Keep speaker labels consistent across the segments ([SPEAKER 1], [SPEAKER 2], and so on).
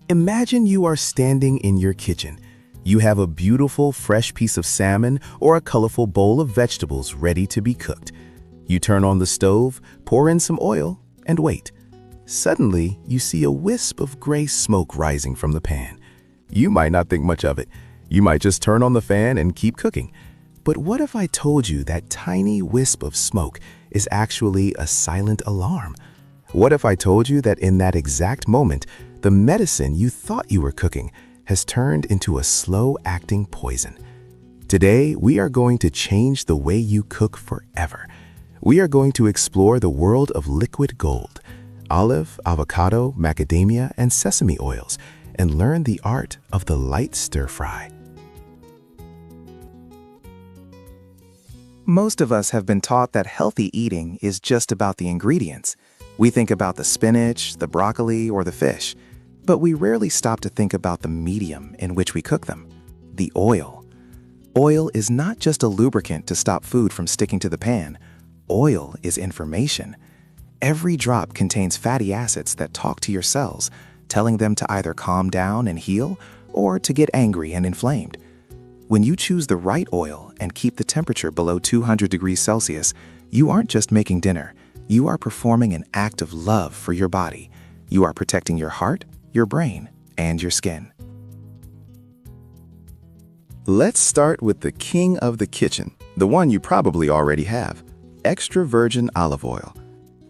[SPEAKER 1] Imagine you are standing in your kitchen. You have a beautiful, fresh piece of salmon or a colorful bowl of vegetables ready to be cooked. You turn on the stove, pour in some oil, and wait. Suddenly, you see a wisp of gray smoke rising from the pan. You might not think much of it. You might just turn on the fan and keep cooking. But what if I told you that tiny wisp of smoke is actually a silent alarm? What if I told you that in that exact moment, the medicine you thought you were cooking has turned into a slow-acting poison? Today, we are going to change the way you cook forever. We are going to explore the world of liquid gold, olive, avocado, macadamia, and sesame oils, and learn the art of the light stir-fry.
[SPEAKER 2] Most of us have been taught that healthy eating is just about the ingredients. We think about the spinach, the broccoli, or the fish, but we rarely stop to think about the medium in which we cook them, the oil. Oil is not just a lubricant to stop food from sticking to the pan. Oil is information. Every drop contains fatty acids that talk to your cells, telling them to either calm down and heal or to get angry and inflamed. When you choose the right oil and keep the temperature below 200 degrees Celsius, you aren't just making dinner. You are performing an act of love for your body. You are protecting your heart, your brain, and your skin.
[SPEAKER 1] Let's start with the king of the kitchen, the one you probably already have, extra virgin olive oil.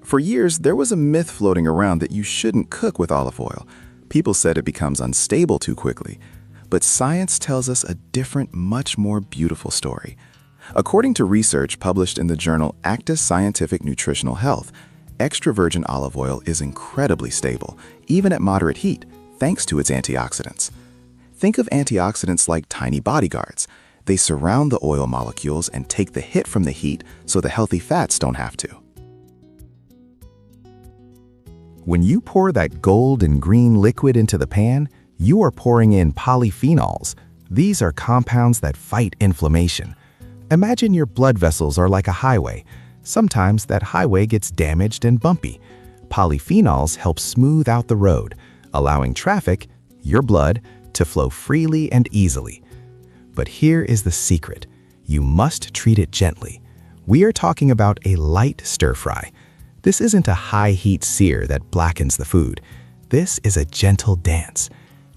[SPEAKER 1] For years, there was a myth floating around that you shouldn't cook with olive oil. People said it becomes unstable too quickly. But science tells us a different, much more beautiful story. According to research published in the journal Acta Scientific Nutritional Health, extra virgin olive oil is incredibly stable, even at moderate heat, thanks to its antioxidants. Think of antioxidants like tiny bodyguards. They surround the oil molecules and take the hit from the heat so the healthy fats don't have to. When you pour that gold and green liquid into the pan, you are pouring in polyphenols. These are compounds that fight inflammation. Imagine your blood vessels are like a highway. Sometimes that highway gets damaged and bumpy. Polyphenols help smooth out the road, allowing traffic, your blood, to flow freely and easily. But here is the secret. You must treat it gently. We are talking about a light stir-fry. This isn't a high-heat sear that blackens the food. This is a gentle dance.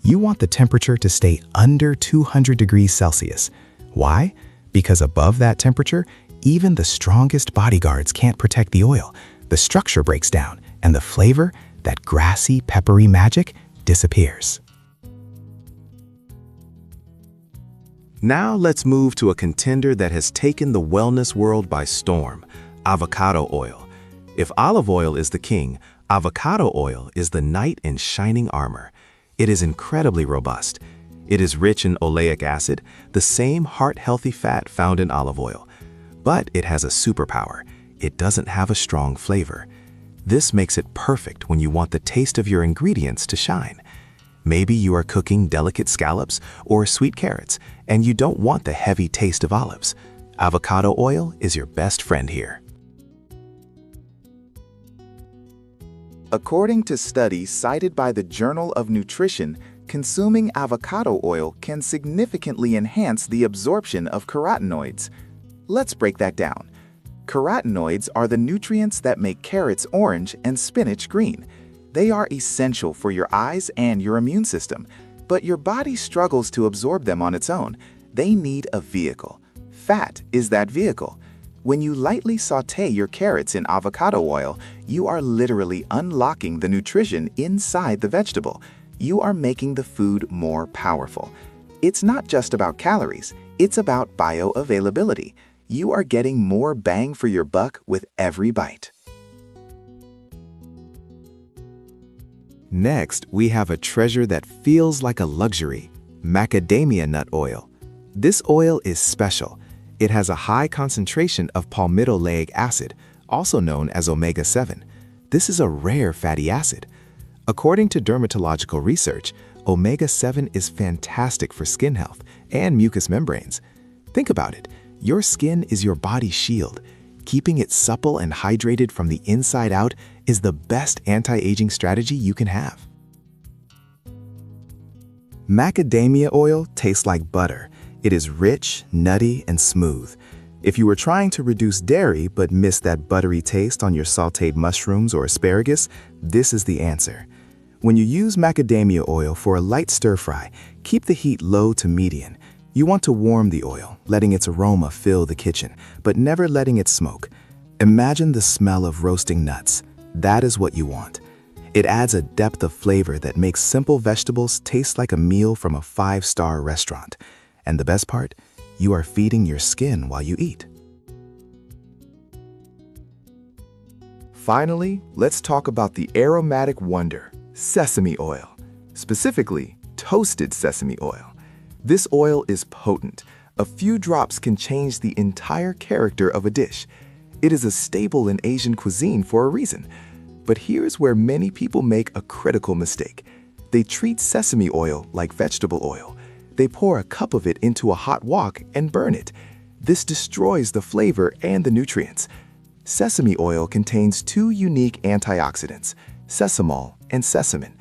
[SPEAKER 1] You want the temperature to stay under 200 degrees Celsius. Why? Because above that temperature, even the strongest bodyguards can't protect the oil. The structure breaks down, and the flavor, that grassy, peppery magic, disappears. Now let's move to a contender that has taken the wellness world by storm, avocado oil. If olive oil is the king, avocado oil is the knight in shining armor. It is incredibly robust. It is rich in oleic acid, the same heart-healthy fat found in olive oil. But it has a superpower. It doesn't have a strong flavor. This makes it perfect when you want the taste of your ingredients to shine. Maybe you are cooking delicate scallops or sweet carrots, and you don't want the heavy taste of olives. Avocado oil is your best friend here.
[SPEAKER 2] According to studies cited by the Journal of Nutrition, consuming avocado oil can significantly enhance the absorption of carotenoids. Let's break that down. Carotenoids are the nutrients that make carrots orange and spinach green. They are essential for your eyes and your immune system, but your body struggles to absorb them on its own. They need a vehicle. Fat is that vehicle. When you lightly sauté your carrots in avocado oil, you are literally unlocking the nutrition inside the vegetable. You are making the food more powerful. It's not just about calories, it's about bioavailability. You are getting more bang for your buck with every bite.
[SPEAKER 1] Next, we have a treasure that feels like a luxury, macadamia nut oil. This oil is special. It has a high concentration of palmitoleic acid, also known as omega-7. This is a rare fatty acid. According to dermatological research, omega-7 is fantastic for skin health and mucous membranes. Think about it. Your skin is your body's shield. Keeping it supple and hydrated from the inside out is the best anti-aging strategy you can have. Macadamia oil tastes like butter. It is rich, nutty, and smooth. If you were trying to reduce dairy but missed that buttery taste on your sautéed mushrooms or asparagus, this is the answer. When you use macadamia oil for a light stir-fry, keep the heat low to medium. You want to warm the oil, letting its aroma fill the kitchen, but never letting it smoke. Imagine the smell of roasting nuts. That is what you want. It adds a depth of flavor that makes simple vegetables taste like a meal from a 5-star restaurant. And the best part? You are feeding your skin while you eat.
[SPEAKER 2] Finally, let's talk about the aromatic wonder, sesame oil. Specifically, toasted sesame oil. This oil is potent. A few drops can change the entire character of a dish. It is a staple in Asian cuisine for a reason. But here's where many people make a critical mistake. They treat sesame oil like vegetable oil. They pour a cup of it into a hot wok and burn it. This destroys the flavor and the nutrients. Sesame oil contains 2 unique antioxidants, sesamol and sesamin.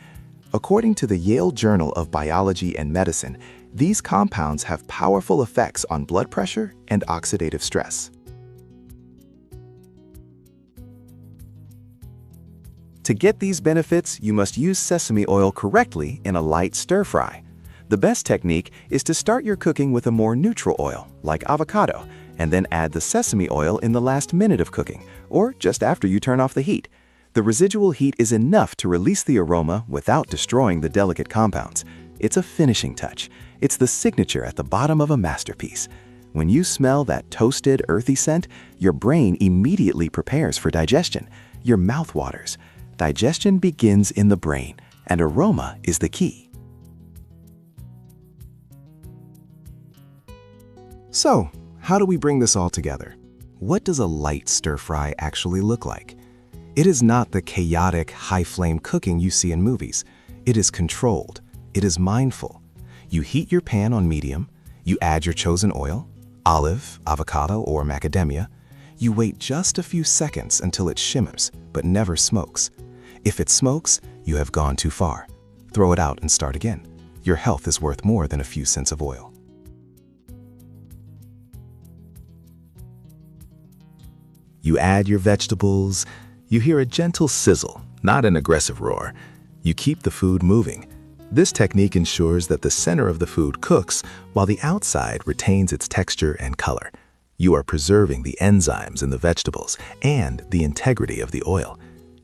[SPEAKER 2] According to the Yale Journal of Biology and Medicine, these compounds have powerful effects on blood pressure and oxidative stress.
[SPEAKER 1] To get these benefits, you must use sesame oil correctly in a light stir-fry. The best technique is to start your cooking with a more neutral oil, like avocado, and then add the sesame oil in the last minute of cooking, or just after you turn off the heat. The residual heat is enough to release the aroma without destroying the delicate compounds. It's a finishing touch. It's the signature at the bottom of a masterpiece. When you smell that toasted, earthy scent, your brain immediately prepares for digestion. Your mouth waters. Digestion begins in the brain, and aroma is the key. So, how do we bring this all together? What does a light stir-fry actually look like? It is not the chaotic, high-flame cooking you see in movies. It is controlled. It is mindful. You heat your pan on medium. You add your chosen oil, olive, avocado, or macadamia. You wait just a few seconds until it shimmers, but never smokes. If it smokes, you have gone too far. Throw it out and start again. Your health is worth more than a few cents of oil. You add your vegetables. You hear a gentle sizzle, not an aggressive roar. You keep the food moving. This technique ensures that the center of the food cooks while the outside retains its texture and color. You are preserving the enzymes in the vegetables and the integrity of the oil.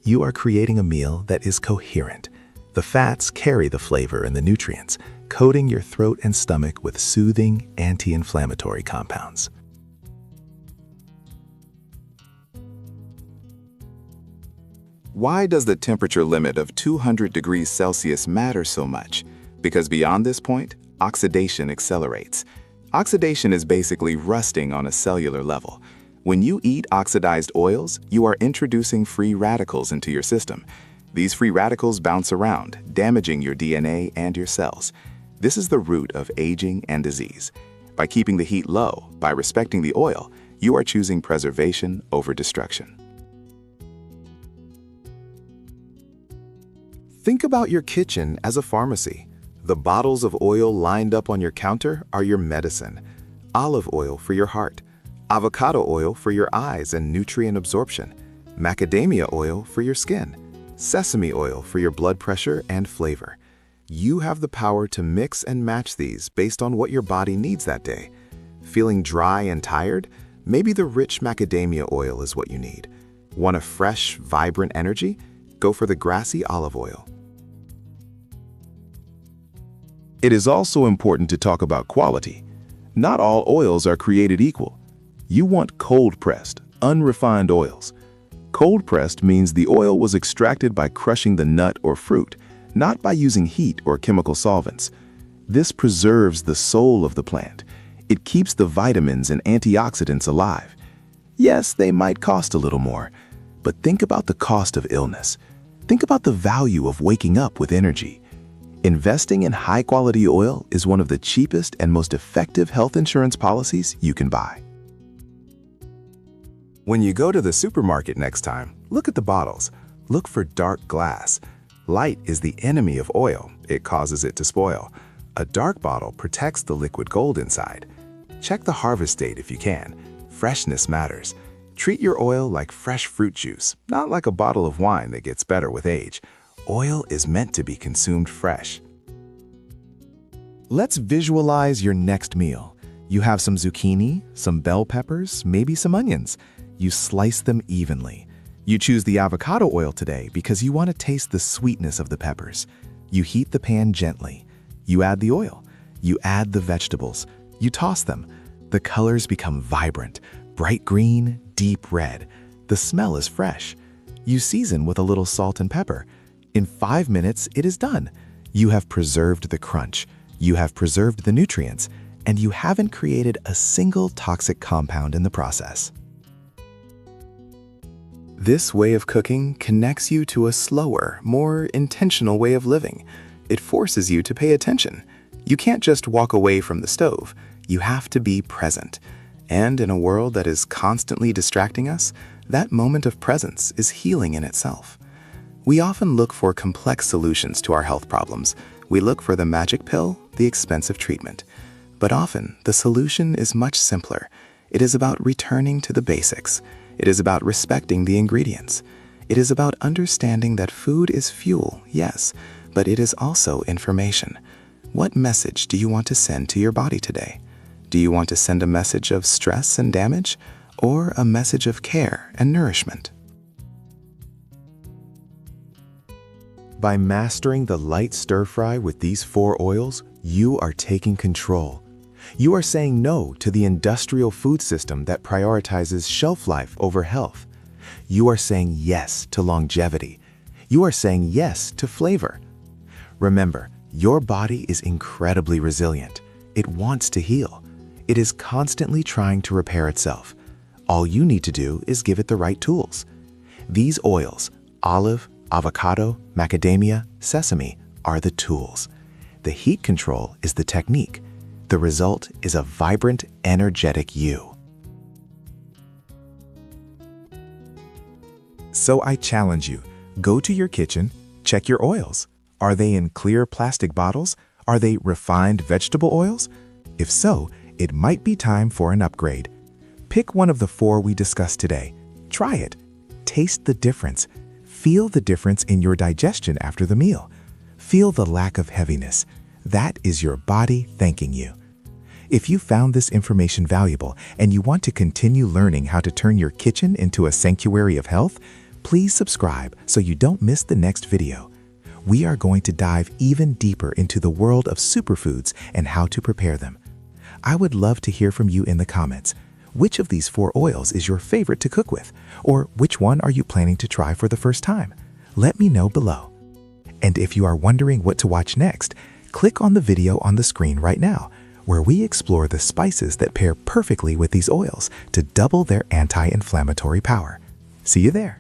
[SPEAKER 1] You are creating a meal that is coherent. The fats carry the flavor and the nutrients, coating your throat and stomach with soothing, anti-inflammatory compounds.
[SPEAKER 2] Why does the temperature limit of 200 degrees Celsius matter so much? Because beyond this point, oxidation accelerates. Oxidation is basically rusting on a cellular level. When you eat oxidized oils, you are introducing free radicals into your system. These free radicals bounce around, damaging your DNA and your cells. This is the root of aging and disease. By keeping the heat low, by respecting the oil, you are choosing preservation over destruction.
[SPEAKER 1] Think about your kitchen as a pharmacy. The bottles of oil lined up on your counter are your medicine. Olive oil for your heart, avocado oil for your eyes and nutrient absorption, macadamia oil for your skin, sesame oil for your blood pressure and flavor. You have the power to mix and match these based on what your body needs that day. Feeling dry and tired? Maybe the rich macadamia oil is what you need. Want a fresh, vibrant energy? Go for the grassy olive oil. It is also important to talk about quality. Not all oils are created equal. You want cold-pressed, unrefined oils. Cold-pressed means the oil was extracted by crushing the nut or fruit, not by using heat or chemical solvents. This preserves the soul of the plant. It keeps the vitamins and antioxidants alive. Yes, they might cost a little more, but think about the cost of illness. Think about the value of waking up with energy. Investing in high-quality oil is one of the cheapest and most effective health insurance policies you can buy. When you go to the supermarket next time, look at the bottles. Look for dark glass. Light is the enemy of oil. It causes it to spoil. A dark bottle protects the liquid gold inside. Check the harvest date if you can. Freshness matters. Treat your oil like fresh fruit juice, not like a bottle of wine that gets better with age. Oil is meant to be consumed fresh. Let's visualize your next meal. You have some zucchini, some bell peppers, maybe some onions. You slice them evenly. You choose the avocado oil today because you want to taste the sweetness of the peppers. You heat the pan gently. You add the oil. You add the vegetables. You toss them. The colors become vibrant, bright green, deep red. The smell is fresh. You season with a little salt and pepper. In 5 minutes, it is done. You have preserved the crunch. You have preserved the nutrients, and you haven't created a single toxic compound in the process. This way of cooking connects you to a slower, more intentional way of living. It forces you to pay attention. You can't just walk away from the stove. You have to be present. And in a world that is constantly distracting us, that moment of presence is healing in itself. We often look for complex solutions to our health problems. We look for the magic pill, the expensive treatment. But often, the solution is much simpler. It is about returning to the basics. It is about respecting the ingredients. It is about understanding that food is fuel, yes, but it is also information. What message do you want to send to your body today? Do you want to send a message of stress and damage, or a message of care and nourishment? By mastering the light stir-fry with these 4 oils, you are taking control. You are saying no to the industrial food system that prioritizes shelf life over health. You are saying yes to longevity. You are saying yes to flavor. Remember, your body is incredibly resilient. It wants to heal. It is constantly trying to repair itself. All you need to do is give it the right tools. These oils, olive, avocado, macadamia, sesame, are the tools. The heat control is the technique. The result is a vibrant, energetic you. So I challenge you, go to your kitchen, check your oils. Are they in clear plastic bottles? Are they refined vegetable oils? If so, it might be time for an upgrade. Pick one of the 4 we discussed today. Try it. Taste the difference. Feel the difference in your digestion after the meal. Feel the lack of heaviness. That is your body thanking you. If you found this information valuable and you want to continue learning how to turn your kitchen into a sanctuary of health, please subscribe so you don't miss the next video. We are going to dive even deeper into the world of superfoods and how to prepare them. I would love to hear from you in the comments. Which of these 4 oils is your favorite to cook with? Or which one are you planning to try for the first time? Let me know below. And if you are wondering what to watch next, click on the video on the screen right now, where we explore the spices that pair perfectly with these oils to double their anti-inflammatory power. See you there.